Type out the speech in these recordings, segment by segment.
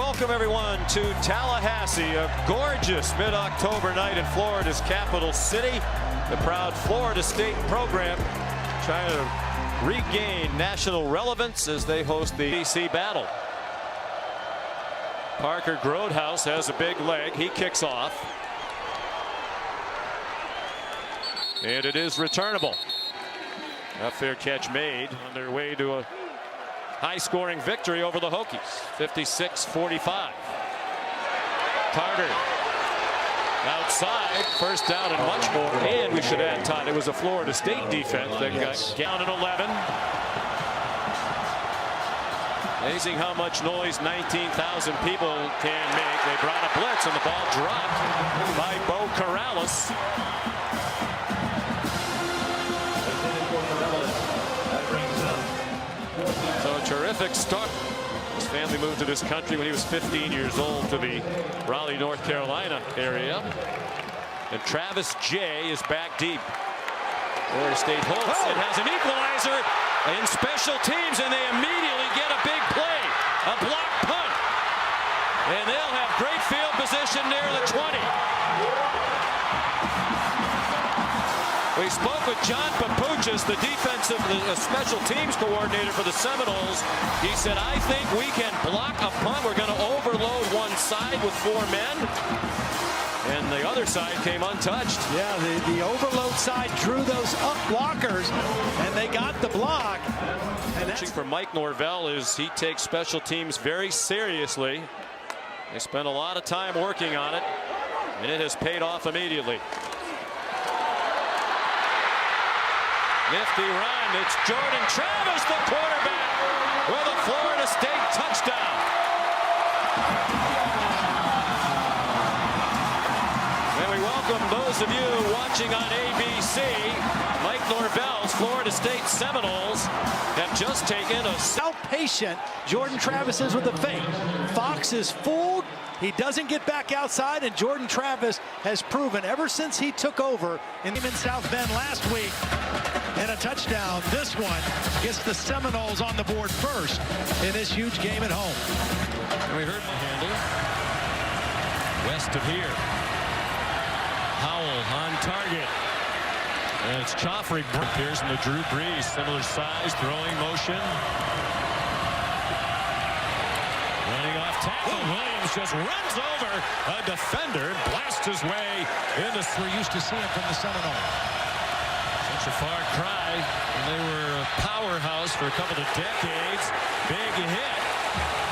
welcome everyone to Tallahassee, a gorgeous mid-October night in Florida's capital city. The proud Florida State program trying to regain national relevance as they host the BC battle. Parker Grodhaus has a big leg. He kicks off. And it is returnable. A fair catch made on their way to a high-scoring victory over the Hokies, 56-45. Carter outside, first down and much more. And we should add, Todd, it was a Florida State defense that got down at 11. Amazing how much noise 19,000 people can make. They brought a blitz and the ball dropped by Beau Corrales. So a terrific start. His family moved to this country when he was 15 years old to the Raleigh, North Carolina area. And Travis Jay is back deep. Florida State holds and has an equalizer in special teams, and they immediately get a big play, a block punt. And they'll have great field position near the 20. We spoke with John Papuchis, the special teams coordinator for the Seminoles. He said, I think we can block a punt. We're going to overload one side with 4 men. And the other side came untouched. Yeah, the overload side drew those up blockers, and they got the block. And that's for Mike Norvell is he takes special teams very seriously. They spent a lot of time working on it, and it has paid off immediately. Nifty run. It's Jordan Travis, the quarterback, with a Florida State touchdown. And we welcome those of you watching on ABC. Mike Norvell's Florida State Seminoles have just taken a... How patient Jordan Travis is with the fake. Fox is fooled. He doesn't get back outside, and Jordan Travis has proven ever since he took over in South Bend last week. And a touchdown. This one gets the Seminoles on the board first in this huge game at home. And we heard the handle. West of here. Howell on target. And it's Joffrey Pearson to Drew Brees. Similar size, throwing motion. Running off tackle. Williams just runs over a defender. Blasts his way into... We're used to seeing from the Seminoles. Such a far cry, and they were a powerhouse for a couple of decades. Big hit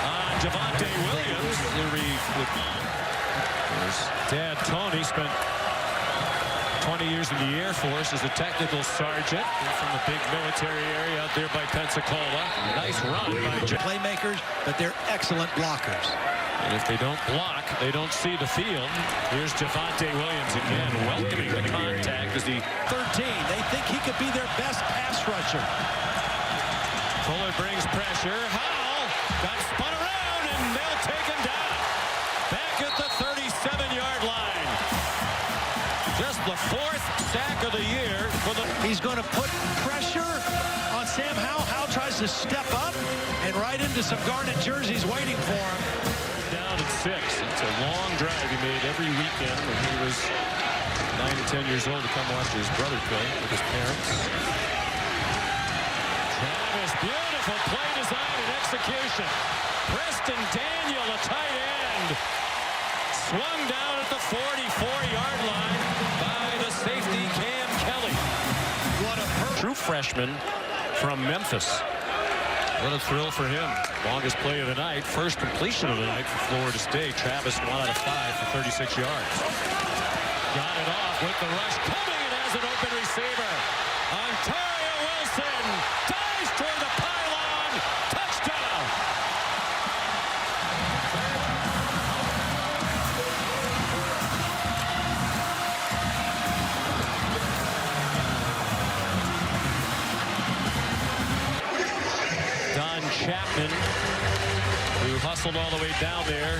on Javonte Williams. His dad, Tony, spent 20 years in the Air Force as a technical sergeant from the big military area out there by Pensacola. Nice run by playmakers, but they're excellent blockers. And if they don't block, they don't see the field. Here's Javonte Williams again, welcoming the contact as he... 13. They think he could be their best pass rusher. Fuller brings pressure. Howell got spun around, and they'll take him down. Back at the 37-yard line. Just the 4th sack of the year for the... He's going to put pressure on Sam Howell. Howell tries to step up and right into some Garnet jerseys waiting for him. Down at 6. It's a long drive he made every weekend when he was 9 to 10 years old to come watch his brother play with his parents. Travis, beautiful play design and execution. Preston Daniel, a tight end, swung down at the 44-yard line by the safety Cam Kelly. What a true freshman from Memphis. What a thrill for him. Longest play of the night. First completion of the night for Florida State. Travis 1 out of 5 for 36 yards. Got it off with the rush coming and has an open receiver. Ontario Wilson dives toward the pylon. Touchdown. Don Chapman, who hustled all the way down there.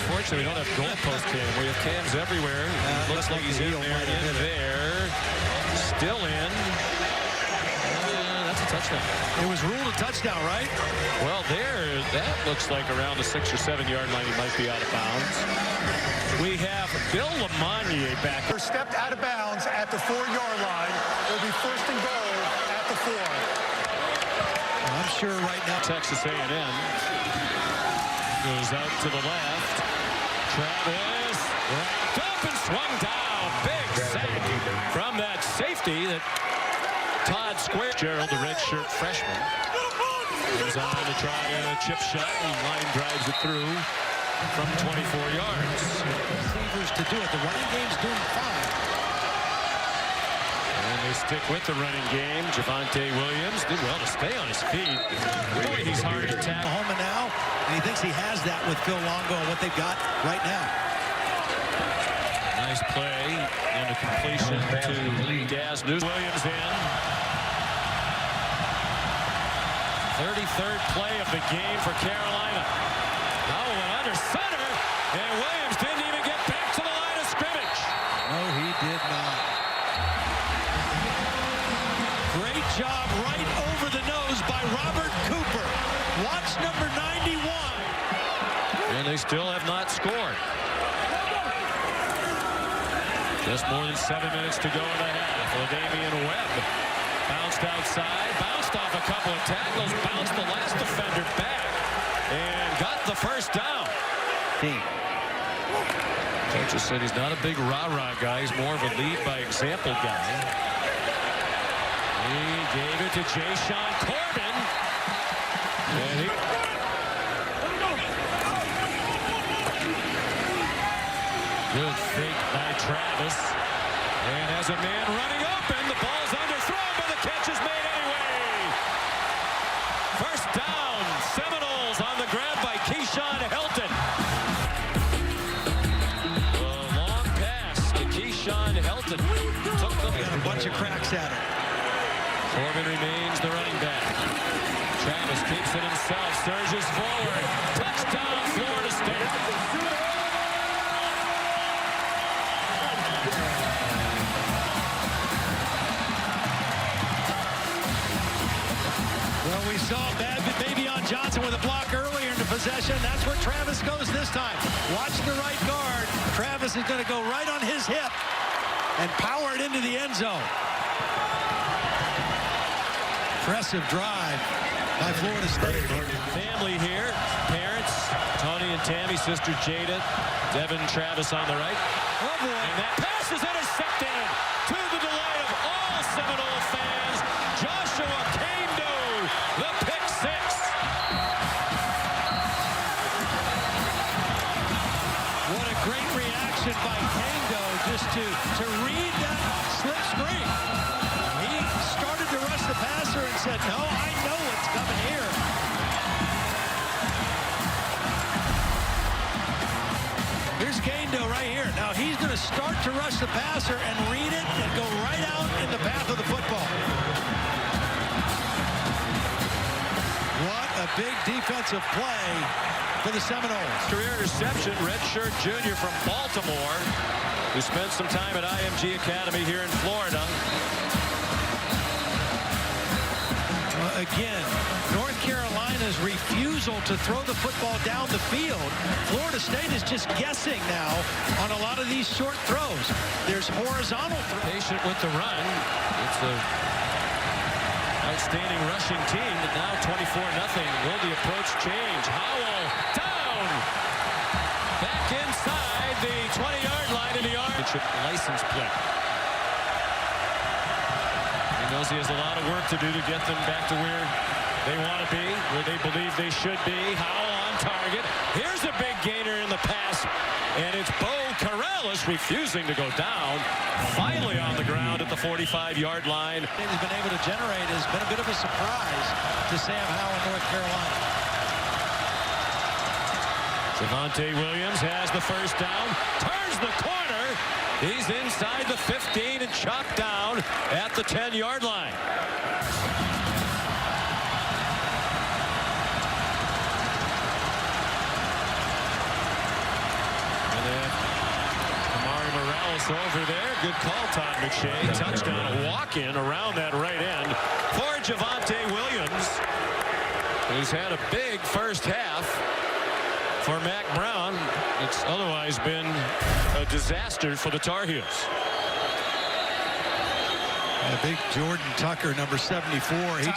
Unfortunately, we don't have goalpost cam. We have cams everywhere. Looks like he's in there, in there. Still in. That's a touchdown. It was ruled a touchdown, right? Well, that looks like around the 6 or 7 yard line. He might be out of bounds. We have Bill Lamonier back. Stepped out of bounds at the 4-yard line. It'll be first and goal at the 4. I'm sure right now Texas A&M goes out to the left. Travis wrapped up and swung down. Big sack from that safety that Todd Square. Gerald, the redshirt freshman, goes on to try a chip shot and line drives it through from 24 yards. receivers to do it. The running game's doing fine. And they stick with the running game. Javonte Williams did well to stay on his feet. Boy, he's hard to tackle. Home now, and he thinks he has that with Phil Longo and what they've got right now. Nice play and a completion to Daz News. Williams in. 33rd play of the game for Carolina. Now went under center, and Williams didn't even get back to the line of scrimmage. No, he did not. Great job right over the nose by Robert Cooper. Watch number 91. And they still have not scored. Just more than 7 minutes to go in the half. LaDamian Webb bounced outside, bounced off a couple of tackles, bounced the last defender back, and got the first down. Coach just said he's not a big rah-rah guy. He's more of a lead-by-example guy. He gave it to Jayshon Corbin. And he... Good fake by Travis. And has a man running open. The ball's underthrown, but the catch is made anyway. First down. Seminoles on the grab by Keyshawn Helton. A long pass to Keyshawn Helton. Took them. Got a bunch of cracks at it. Corbin remains the running back. Travis keeps it himself. Surges forward. Touchdown, Florida State. Well, we saw Babion Johnson with a block earlier in the possession. That's where Travis goes this time. Watch the right guard. Travis is going to go right on his hip and power it into the end zone. Impressive drive by Florida State. Family here. Parents, Tony and Tammy, sister Jada, Devin Travis on the right. Oh, boy. And that pass is intercepted to the delight of all Seminole fans. Joshua Kaindoh, the pick six. What a great reaction by Kaindoh just to read that slip screen. He started to rush the passer and said, no, I know what's coming here. Here's Kaindoh right here. Now he's going to start to rush the passer and read it and go right out in the path of the football. What a big defensive play for the Seminoles. Career interception, redshirt junior from Baltimore, who spent some time at IMG Academy here in Florida. Again, North Carolina's refusal to throw the football down the field. Florida State is just guessing now on a lot of these short throws. There's horizontal throws. Patient with the run. It's a outstanding rushing team, but now 24-0. Will the approach change? Howell down. Back inside the 20-yard line in the license plate. He knows he has a lot of work to do to get them back to where they want to be, where they believe they should be. Howell on target. Here's a big gainer in the pass, and it's Bo Corrales refusing to go down. Finally on the ground at the 45-yard line. He's been able to generate has been a bit of a surprise to Sam Howell in North Carolina. Javonte Williams has the first down, turns the corner. He's inside the 15 and chopped down at the 10-yard line. And then Amari Morales over there. Good call, Todd McShay. Touchdown, a walk-in around that right end. for Javonte Williams, who's had a big first half. For Mack Brown, it's otherwise been a disaster for the Tar Heels. A big Jordan Tucker, number 74. He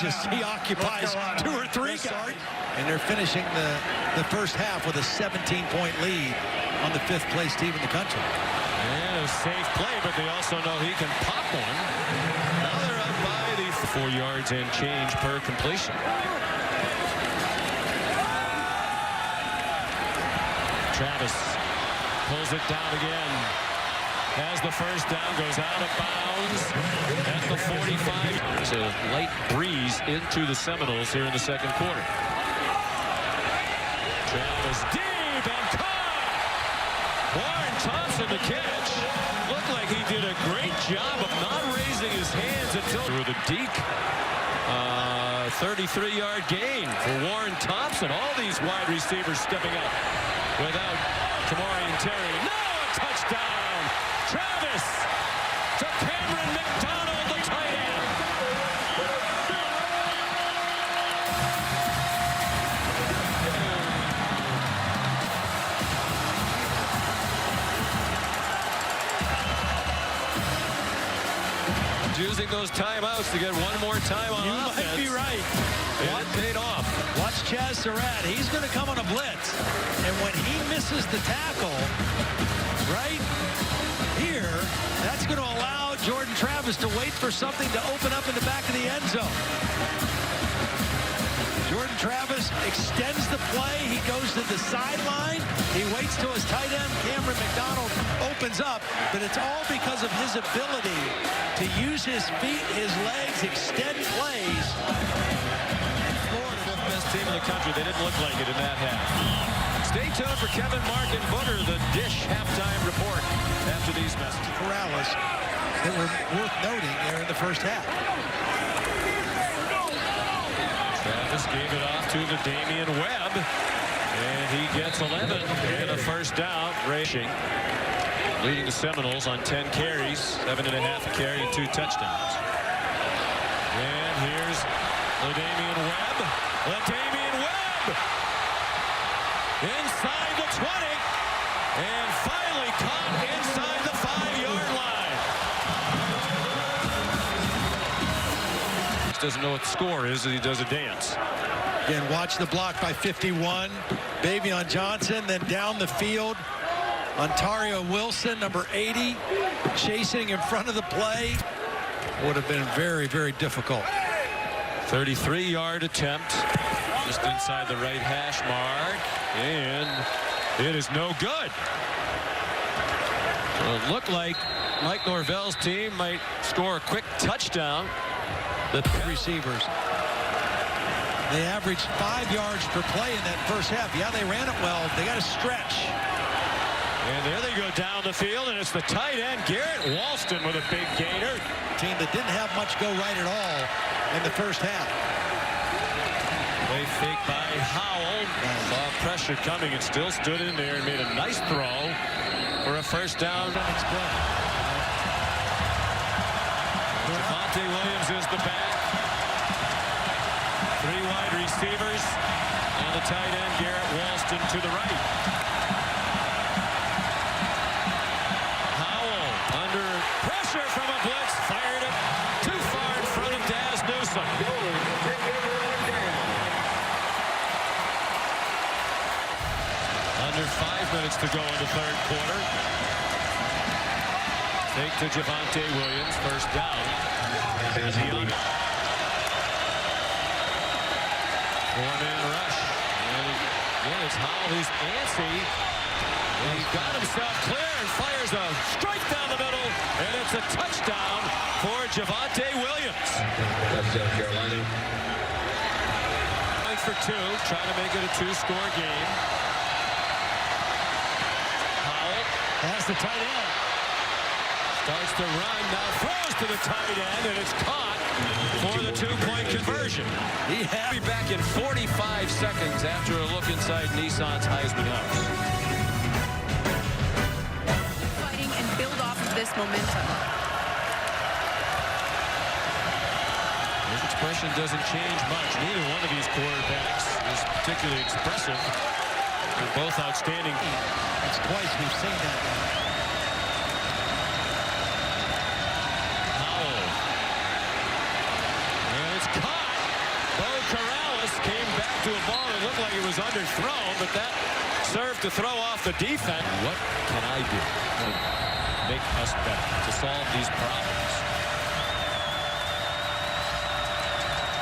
occupies 2 or 3 guys. And they're finishing the first half with a 17-point lead on the 5th place team in the country. And a safe play, but they also know he can pop one. Now they're up by the 4 yards and change per completion. Travis pulls it down again. Has the first down, goes out of bounds at the 45. It's a light breeze into the Seminoles here in the second quarter. Travis deep and caught. Warren Thompson the catch. Looked like he did a great job of not raising his hands until through the deep. 33-yard gain for Warren Thompson. All these wide receivers stepping up without Tamorrion Terry. No, a touchdown. Travis to Cameron McDonald, the tight end. Using those timeouts to get one more time on offense. You might be right. It paid off. Watch Chaz Surratt. He's going to come on a blitz. And when he misses the tackle right here, that's going to allow Jordan Travis to wait for something to open up in the back of the end zone. Jordan Travis extends the play. He goes to the sideline. He waits till his tight end, Cameron McDonald, opens up. But it's all because of his ability to use his feet, his legs, extend plays. Florida, 5th best team in the country. They didn't look like it in that half. Stay tuned for Kevin, Mark, and Booger, the Dish halftime report after these messages. Corrales that were worth noting there in the first half. Travis gave it off to the Damian Webb, and he gets 11 and a first down. Racing, leading the Seminoles on 10 carries, 7.5 a carry, and 2 touchdowns. And here's LaDamian Webb. LaDamian Webb inside the 20, and finally caught inside the 5-yard line. He doesn't know what the score is, and he does a dance. Again, watch the block by 51. Bavion Johnson, then down the field. Ontario Wilson, number 80, chasing in front of the play. Would have been very, very difficult. 33-yard attempt, just inside the right hash mark, and it is no good. So it looked like Mike Norvell's team might score a quick touchdown. The Receivers. They averaged 5 yards per play in that first half. Yeah, they ran it well. They got to stretch. And there they go down the field, and it's the tight end, Garrett Walston, with a big gainer. Team that didn't have much go right at all in the first half. Play fake by Howell. Saw pressure coming and still stood in there and made a nice throw for a first down. Javonte Williams is the back. 3 wide receivers, and the tight end, Garrett Walston, to the right. Howell under pressure from a blitz, fired it too far in front of Daz Newsome. Under 5 minutes to go in the third quarter. Take to Javonte Williams, first down. As he on 4-man rush. And again, it's Howell who's antsy. And he got himself clear and fires a strike down the middle. And it's a touchdown for Javonte Williams. Touchdown, Carolina. Going for 2, trying to make it a 2-score game. Howell Has the tight end. starts to run, now throws to the tight end, and it's caught for the 2-point conversion. He We'll be back in 45 seconds after a look inside Nissan's Heisman House. Fighting and build off of this momentum. Here's expression doesn't change much. Neither one of these quarterbacks is particularly expressive. They're both outstanding. It's twice we've seen that now. Howell. And it's caught. Bo Corrales came back to a ball that looked like it was underthrown, but that served to throw off the defense. What can I do to make us better, to solve these problems?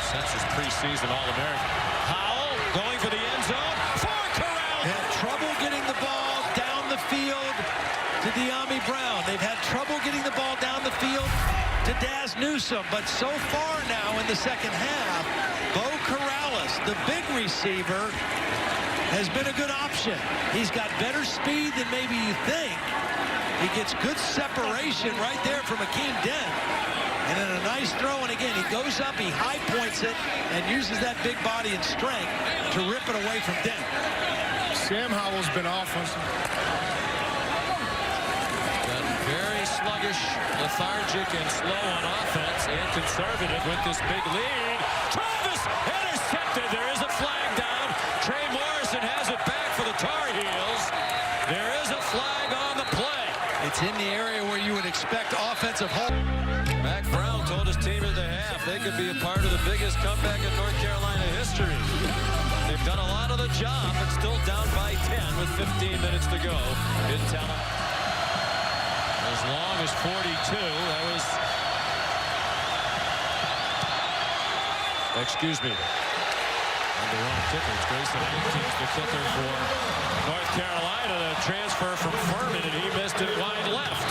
Census preseason All-American. Howell going for the end zone for Corrales. They had trouble getting the ball down the field to Dyami Brown. They've had trouble getting the ball down the field to Daz Newsome. But so far now in the second half, Bo Corrales, the big receiver, has been a good option. He's got better speed than maybe you think. He gets good separation right there from Akeem Dent. And then a nice throw, and again, he goes up, he high points it, and uses that big body and strength to rip it away from Dent. Sam Howell's been offensive. Very sluggish, lethargic, and slow on offense, and conservative with this big lead. Travis intercepted. There is a flag down. Trey Morrison has it back for the Tar Heels. There is a flag on the play. It's in the area where you would expect offensive hold. Mac Brown told his team at the half they could be a part of the biggest comeback in North Carolina history. They've done a lot of the job, but still down by 10 with 15 minutes to go in town. As long as 42. That was... Excuse me. And the wrong kicker. It's Grayson Atkins, the kicker for North Carolina. The transfer from Furman, and he missed it wide left.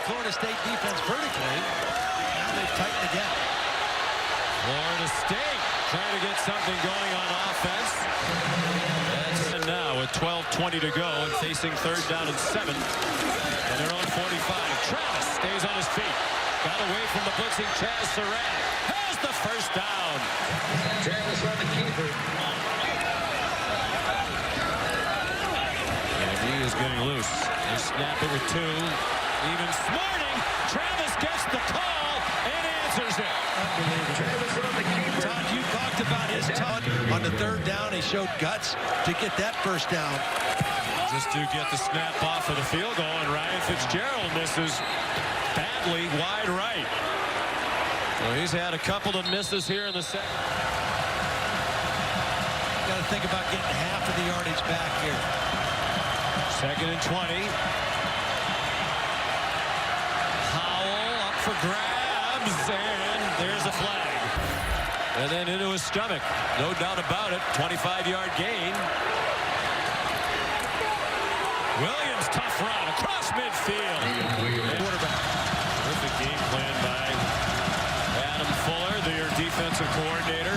Florida State defense vertically. Now they've tightened again. Florida State trying to get something going on offense. That's now with 12:20 to go and facing third down and 7. And they're on 45. Travis stays on his feet. Got away from the blitzing Chaz Surratt. Has the first down. Travis on the keeper. And he is getting loose. They snap it with 2. Even Smarting. Travis gets the call and answers it. Todd, you talked about his touch on the third down. He showed guts to get that first down. Just to get the snap off of the field goal, and Ryan Fitzgerald misses badly wide right. So he's had a couple of misses here in the second. Got to think about getting half of the yardage back here. 2nd and 20. Howell up for grabs, and there's a flag. And then into his stomach. No doubt about it. 25-yard gain. Williams, tough run across midfield. Quarterback. Terrific game plan by Adam Fuller, their defensive coordinator.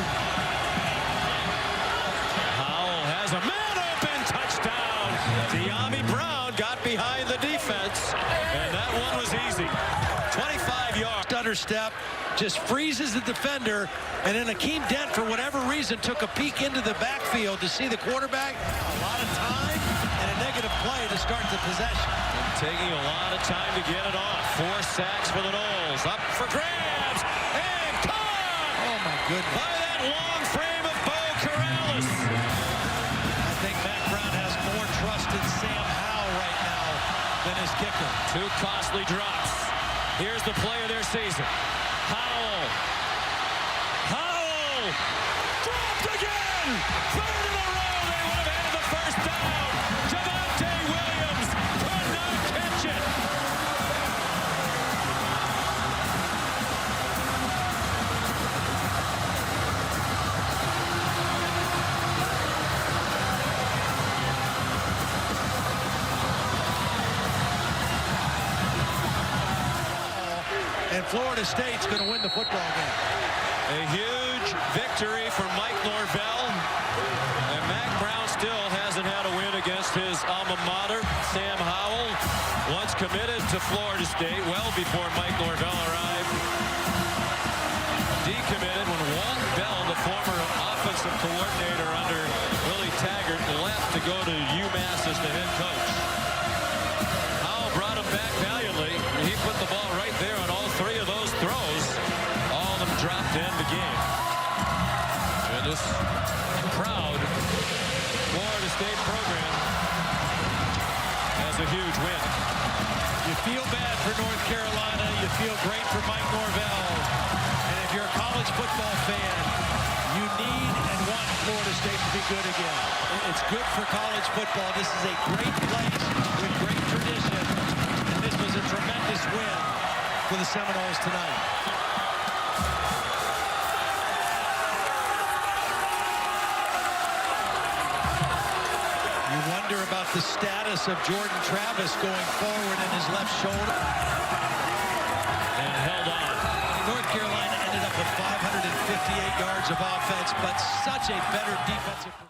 Howell has a man-open touchdown. Dyami Brown got behind the defense, and that one was easy. 25 yards. Stutter step, just freezes the defender, and then Akeem Dent, for whatever reason, took a peek into the backfield to see the quarterback. A lot of time and a negative play to start the possession. And taking a lot of time to get it off. 4 sacks for the Noles. Up for grabs, and caught! Oh, my goodness. By that long frame of Bo Corrales. I think Mac Brown has more trust in Sam Howell right now than his kicker. 2 costly drops. Here's the play of their season. Howell. Howell. Dropped again. 3rd in a row. They would have had the first down. Javonte Williams could not catch it. And Florida State's going to win the football game. A huge victory for Mike Norvell. And Mac Brown still hasn't had a win against his alma mater, Sam Howell. Once committed to Florida State well before Mike Norvell arrived. Decommitted when Walt Bell, the former offensive coordinator under Willie Taggart, left to go to UMass as the head coach. Howell brought him back valiantly. He put the ball right there on all 3 of those throws. All State program has a huge win. You feel bad for North Carolina. You feel great for Mike Norvell. And if you're a college football fan, you need and want Florida State to be good again. It's good for college football. This is a great place with great tradition. And this was a tremendous win for the Seminoles tonight. You wonder about the status of Jordan Travis going forward in his left shoulder. And held on. North Carolina ended up with 558 yards of offense, but such a better defensive performance.